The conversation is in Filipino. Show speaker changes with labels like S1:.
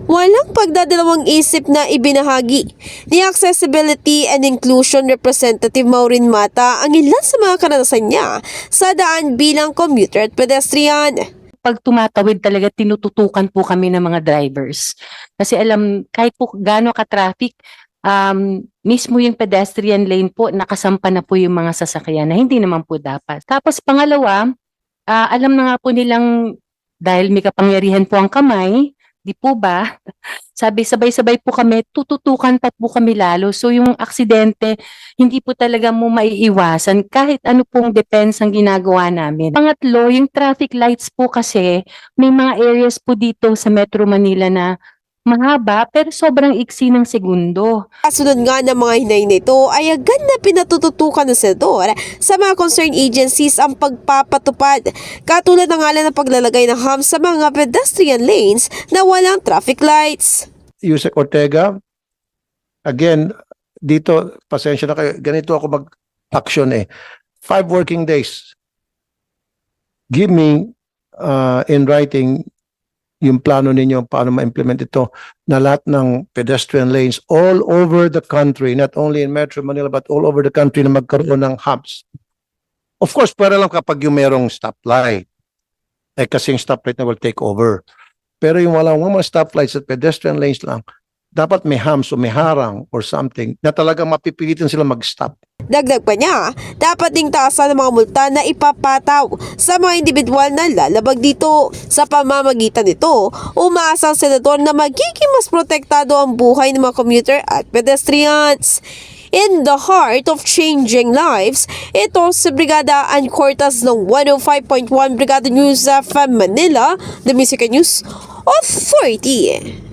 S1: Walang pagdadalawang isip na ibinahagi ni Accessibility and Inclusion Representative Maureen Mata ang ilan sa mga karanasan niya sa daan bilang commuter at pedestrian.
S2: Pag tumatawid talaga, tinututukan po kami ng mga drivers. Kasi alam, kahit po gaano ka-traffic, mismo yung pedestrian lane po, nakasampa na po yung mga sasakyan na hindi naman po dapat. Tapos pangalawa, alam na nga po nilang dahil may kapangyarihan po ang kamay, di po ba? Sabi, sabay-sabay po kami, tututukan pa po kami lalo. So yung aksidente, hindi po talaga mo maiiwasan kahit ano pong defense ang ginagawa namin. Pangatlo, yung traffic lights po kasi, may mga areas po dito sa Metro Manila na mahaba pero sobrang iksi ng segundo.
S1: Kasunod nga ng mga hinay nito ay agad na pinatututukan ng senador sa mga concerned agencies ang pagpapatupad. Katulad ng ngalan ng paglalagay ng humps sa mga pedestrian lanes na walang traffic lights.
S3: Yusek Ortega, again, dito, pasensya na kayo, ganito ako mag-action 5 working days. Give me in writing yung plano ninyo paano ma-implement ito na lahat ng pedestrian lanes all over the country, not only in Metro Manila but all over the country na magkaroon ng humps. Of course, pwede lang kapag yung merong stoplight. Kasi yung stoplight na will take over. Pero yung walang mga stoplights at pedestrian lanes lang, dapat may humps o may harang or something na talagang mapipilitan sila mag-stop.
S1: Dagdag pa niya, dapat ding taasan ng mga multa na ipapataw sa mga individual na lalabag dito. Sa pamamagitan nito, umaasa ang senador na magiging mas protektado ang buhay ng mga commuter at pedestrians. In the heart of changing lives, ito si Brigada Ann Cortas ng 105.1 Brigada News FM Manila, The Music News Authority.